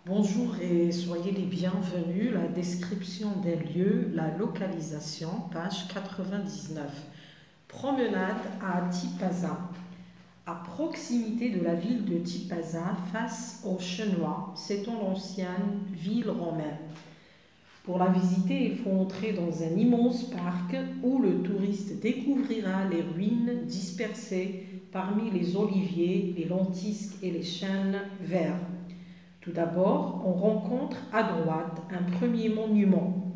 Bonjour et soyez les bienvenus. La description des lieux, la localisation, page 99. Promenade à Tipaza. À proximité de la ville de Tipaza, face au Chenois, c'est une ancienne ville romaine. Pour la visiter, il faut entrer dans un immense parc où le touriste découvrira les ruines dispersées parmi les oliviers, les lentisques et les chênes verts. Tout d'abord, on rencontre à droite un premier monument,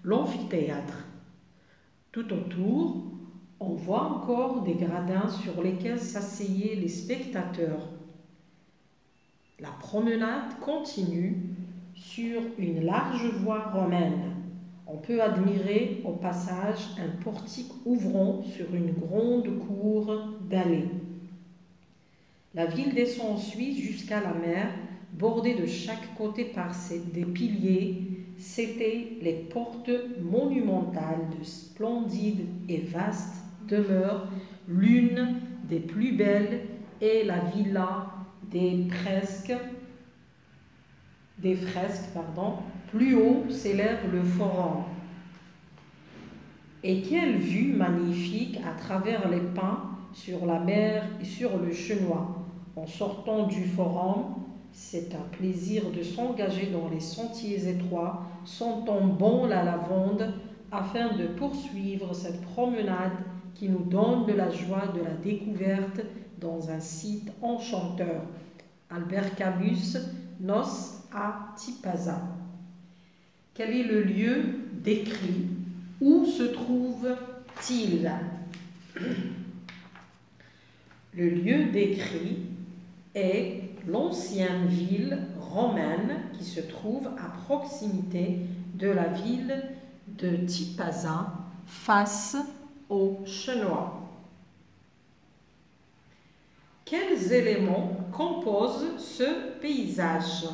l'amphithéâtre. Tout autour, on voit encore des gradins sur lesquels s'asseyaient les spectateurs. La promenade continue sur une large voie romaine. On peut admirer au passage un portique ouvrant sur une grande cour dallée. La ville descend ensuite jusqu'à la mer, bordée de chaque côté par des piliers. C'étaient les portes monumentales de splendides et vastes demeures, l'une des plus belles est la villa des fresques. Plus haut s'élève le forum. Et quelle vue magnifique à travers les pins sur la mer et sur le Chenois. En sortant du forum, c'est un plaisir de s'engager dans les sentiers étroits, sentant bon la lavande, afin de poursuivre cette promenade qui nous donne de la joie de la découverte dans un site enchanteur. Albert Camus, Noces à Tipaza. Quel est le lieu décrit? Où se trouve-t-il? Le lieu décrit est l'ancienne ville romaine qui se trouve à proximité de la ville de Tipaza, face au Chenois. Quels éléments composent ce paysage?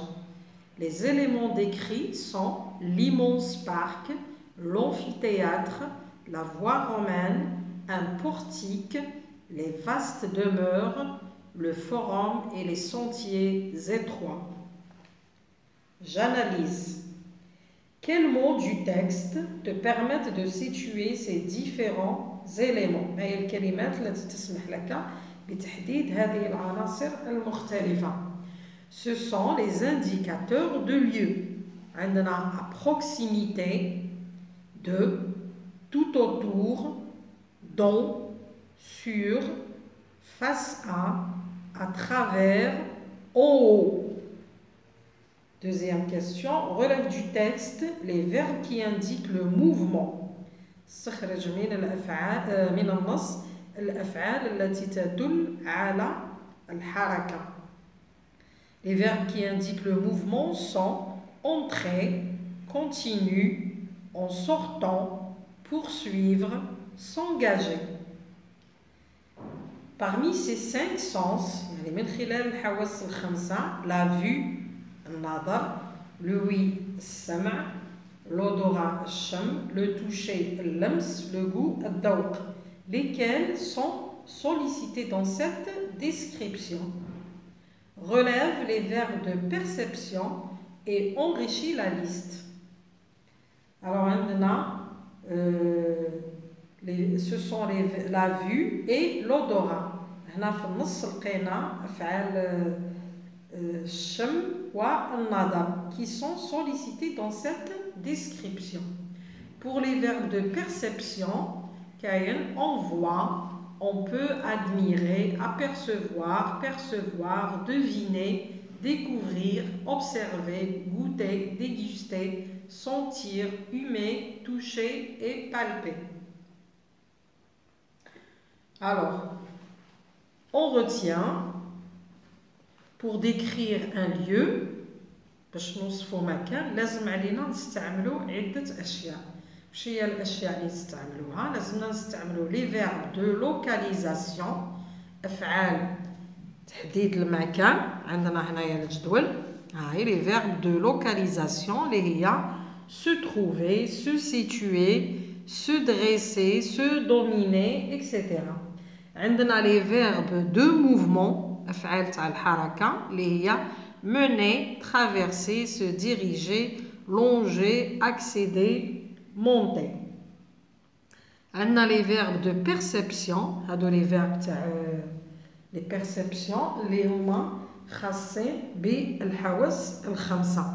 Les éléments décrits sont l'immense parc, l'amphithéâtre, la voie romaine, un portique, les vastes demeures, le forum et les sentiers étroits. J'analyse. Quels mots du texte te permettent de situer ces différents éléments? ما هي الكلمات التي تسمح لك بتحديد هذه العناصر المختلفة. Ce sont les indicateurs de lieu. عندنا à proximité, de, tout autour, dans, sur, face à travers, en haut. Deuxième question, relève du texte les verbes qui indiquent le mouvement. استخرج من النص الأفعال التي تدل على الحركة. Les verbes qui indiquent le mouvement sont entrer, continue, en sortant, poursuivre, s'engager. Parmi ces 5 sens, من خلال الحواس الخمسة, la vue, النظر, l'ouïe, السمع, l'odorat, الشم, le toucher, اللمس, le goût, الذوق, lesquels sont sollicités dans cette description. Relève les verbes de perception et enrichit la liste. Alors, ce sont la vue et l'odorat. هنا في النص لقينا أفعال الشم والنظر qui sont sollicités dans cette description. Pour les verbes de perception, on voit, on peut admirer, apercevoir, percevoir, deviner, découvrir, observer, goûter, déguster, sentir, humer, toucher et palper. Alors, on retient, pour décrire un lieu, باش نوصفو مكان لازم علينا نستعملو عدة أشياء. واش هي الأشياء اللي نستعملوها؟ لازمنا نستعملو لي فيرب دو لوكاليزاسيون، أفعال تحديد المكان. عندنا هنايا الجدول، هاي لي فيرب دو لوكاليزاسيون اللي هي se trouver, se situer, se dresser, se dominer, etc. عندنا لي فيرب دو موفمون، أفعال تاع الحركة اللي هي mener, traverser, se diriger, longer, accéder, monter. On a les verbes de perception, les verbes de perception, les هما خاصين بالحواس الخمسة.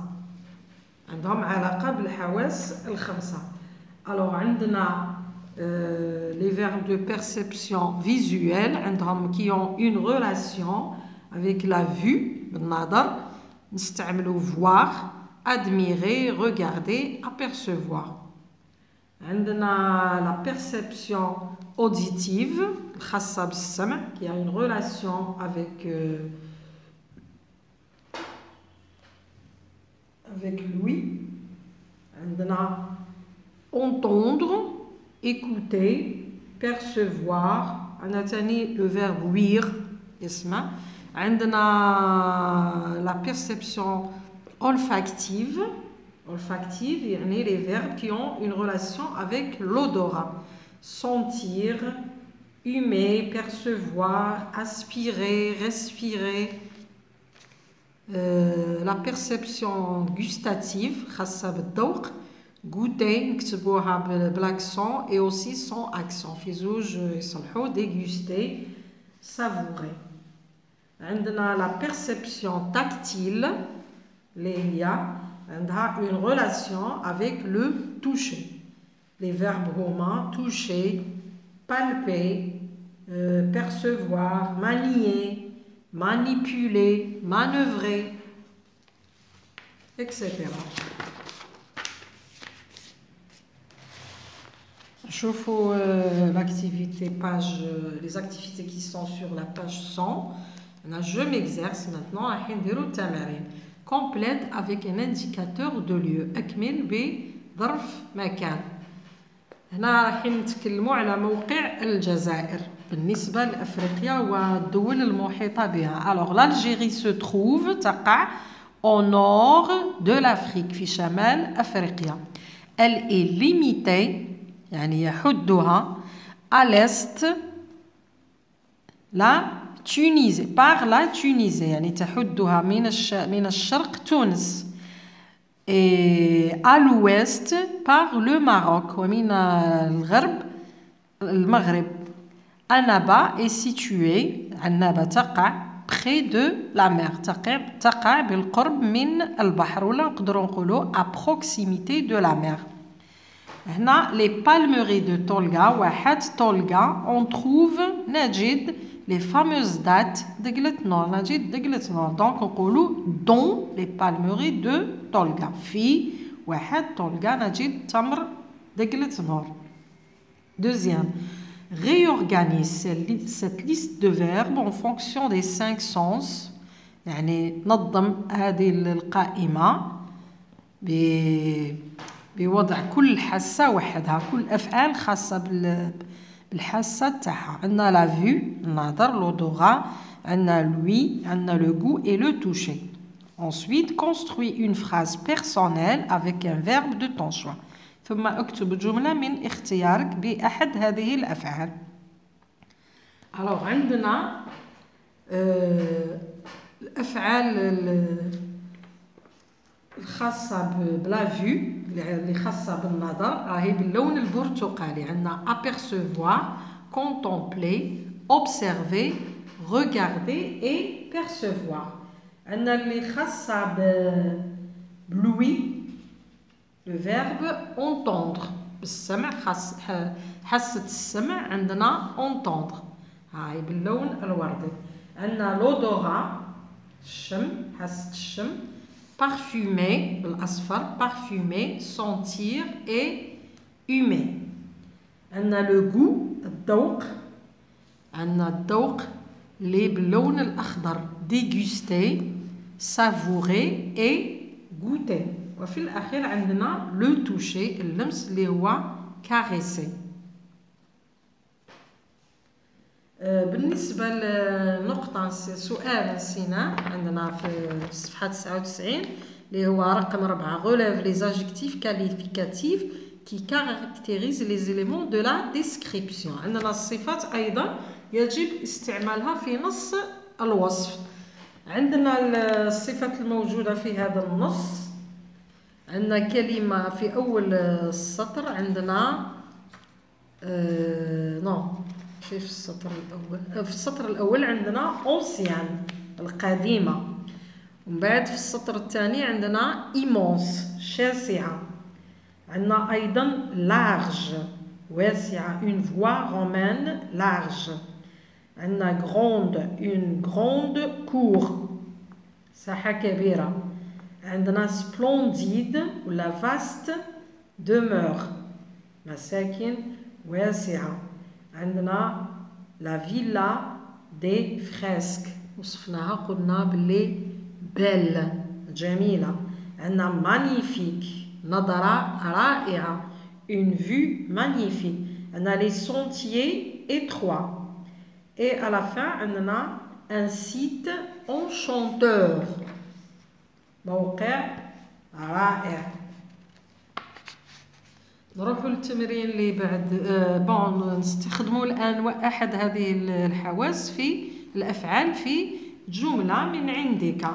عندهم علاقة بالحواس الخمسة. Alors عندنا les verbes de perception visuelle qui ont une relation avec la vue, بالنظر, نستعملوا voir, admirer, regarder, apercevoir. عندنا la perception auditive, خاصة بالسمع, qui a une relation avec l'ouïe. عندنا entendre, écouter, percevoir. عندنا تاني le verbe ouïr, اسمع. عندنا la perception olfactive. Olfactive, يعني les verbes qui ont une relation avec l'odorat. Sentir, humer, percevoir, aspirer, respirer. La perception gustative, خاصة بالذوق. Goûter, نكتبوها بالاكسون et aussi sans accent. في زوج يصلحوا déguster, savourer. عندنا la perception tactile, اللي هي عندها une relation avec le toucher. Les verbes romains toucher, palper, percevoir, manier, manipuler, manœuvrer, etc. شوفوا l'activité page, les activités qui sont sur la page 100. Je m'exerce maintenant à نديرو التمارين. Complète avec un indicateur de lieu. أكمل بظرف مكان. هنا راح نتكلموا على موقع الجزائر بالنسبة لأفريقيا والدول المحيطة بها. Alors l'Algérie se trouve تقع au nord de l'Afrique في شمال أفريقيا. Elle est limitée يعني يحدها à l'est la Tunisie par la Tunisie يعني تحدها من الشرق تونس et à l'ouest par le Maroc ومن الغرب المغرب. Annaba est située Annaba تقع près de la mer تقع بالقرب من البحر ولا نقدروا نقولوا à proximité de la mer. هنا les palmeries de Tolga واحد Tolga on trouve نجد les fameuses dates de Gletnor. نجد Gletnor. Donc on نقولوا dans les palmeries de Tolga. في واحد Tolga نجد تمر de Gletnor. Deuxième, réorganise cette liste de verbes en fonction des 5 sens. يعني نظم هذه القائمة بوضع كل حاسة وحدها. كل أفعال خاصة بالحاسة تاعها. عندنا la vue النظر, l'odorat, عندنا l'ouïe, عندنا le goût et le toucher. Ensuite, construis une phrase personnelle avec un verbe de ton choix. ثم اكتب جملة من اختيارك بأحد هذه الأفعال. Alors عندنا الأفعال الخاصة بلا فيو اللي خاصة بالنظر راهي باللون البرتقالي. عندنا apercevoir, contempler, observer, regarder et percevoir. عندنا اللي خاصة بلوي le verbe entendre بالسمع حاسة السمع عندنا entendre هاي باللون الوردي. عندنا l'odorat الشم حاسة الشم parfumer بالأصفر parfumer sentir et humer. عندنا le goût الذوق عندنا الذوق اللي باللون الأخضر déguster savourer et goûter. وفي الأخير عندنا le toucher اللمس اللي هو caresser. بالنسبة لنقطة سؤال نسينا عندنا في صفحة 99 اللي هو رقم 4 relève les adjectifs qualificatifs qui caractérisent les éléments de la description. عندنا الصفات أيضا يجب استعمالها في نص الوصف. عندنا الصفات الموجودة في هذا النص. عندنا كلمة في أول السطر، عندنا في السطر الأول. في السطر الأول عندنا ancien القديمة، ومن بعد في السطر الثاني عندنا immense شاسعة. عندنا أيضا large واسعة une voie romaine large. عندنا grande une grande cour ساحة كبيرة. عندنا splendide ولا vaste demeure مساكن واسعة. عندنا la villa des fresques وصفناها قلنا باللي belle جميلة. عندنا magnifique نظرة رائعة une vue magnifique. عندنا les sentiers étroits. Et à la fin عندنا un site enchanteur موقع رائع. نروحوا للتمرين اللي بعد. نستخدموا الآن أحد هذه الحواس في الأفعال في جملة من عندك.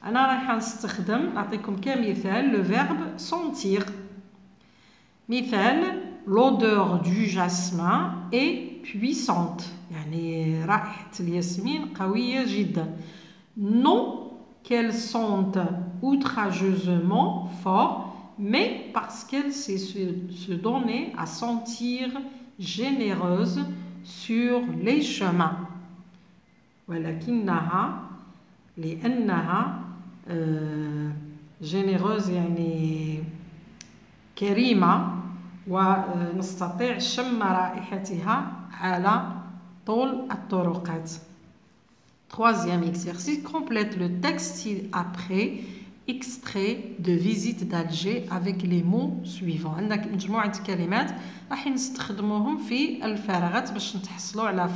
أنا راح نستخدم، نعطيكم كمثال le verbe sentir. مثال l'odeur du jasmin est puissante يعني رائحة الياسمين قوية جدا. Non qu'elle sente outrageusement fort, mais parce qu'elle sait se donner à sentir généreuse sur les chemins. ولكنها لأنها généreuse يعني كريمة ونستطيع شم رائحتها على طول الطرقات. Troisième exercice, complète le texte ci-après, extrait de visite d'Alger avec les mots suivants. عندك مجموعة كلمات راح نستخدموهم في الفراغات باش نتحصلوا على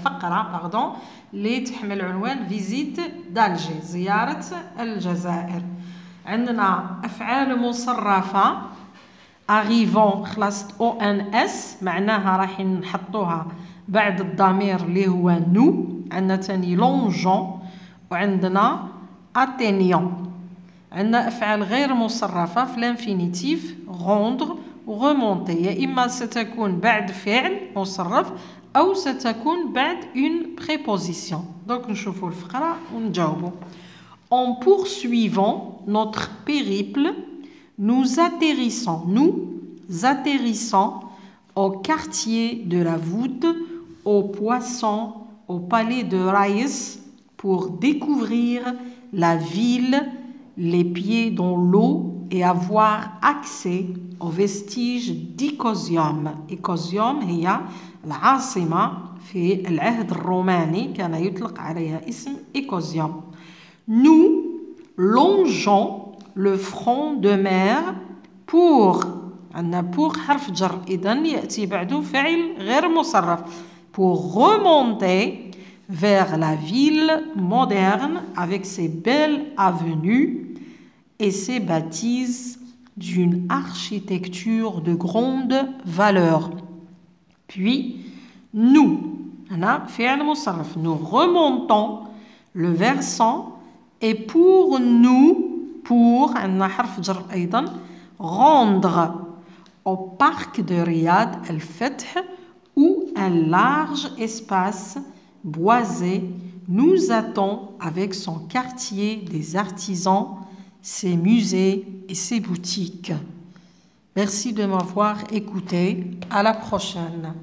فقرة اللي تحمل عنوان فيزيت دالجي زيارة الجزائر. عندنا أفعال مصرفة arrivant خلاصة ONS معناها راح نحطوها بعد الضمير اللي هو نو. عندنا تاني لونجون وعندنا اتينيون. عندنا افعال غير مصرفه في الانفينيتيف روندر وغومونتي، يا اما ستكون بعد فعل مصرف او ستكون بعد اون بريبوزيسيون. دونك نشوفوا الفقره ونجاوبوا. En poursuivant notre périple, nous atterrissons au quartier de la Voûte, aux Poissons, au palais de Raïs pour découvrir la ville les pieds dans l'eau et avoir accès aux vestiges d'Icosium. Icosium هي العاصمة في العهد الروماني كان يطلق عليها اسم إيكوزيوم. Nous longeons le front de mer pour عندنا pour حرف جر إذن يأتي بعده فعل غير مصرف pour remonter vers la ville moderne avec ses belles avenues et ses bâtisses d'une architecture de grande valeur. Puis, nous remontons le versant et pour nous, rendre au parc de Riyad al-Fath où un large espace boisé nous attend avec son quartier des artisans, ses musées et ses boutiques. Merci de m'avoir écouté. À la prochaine.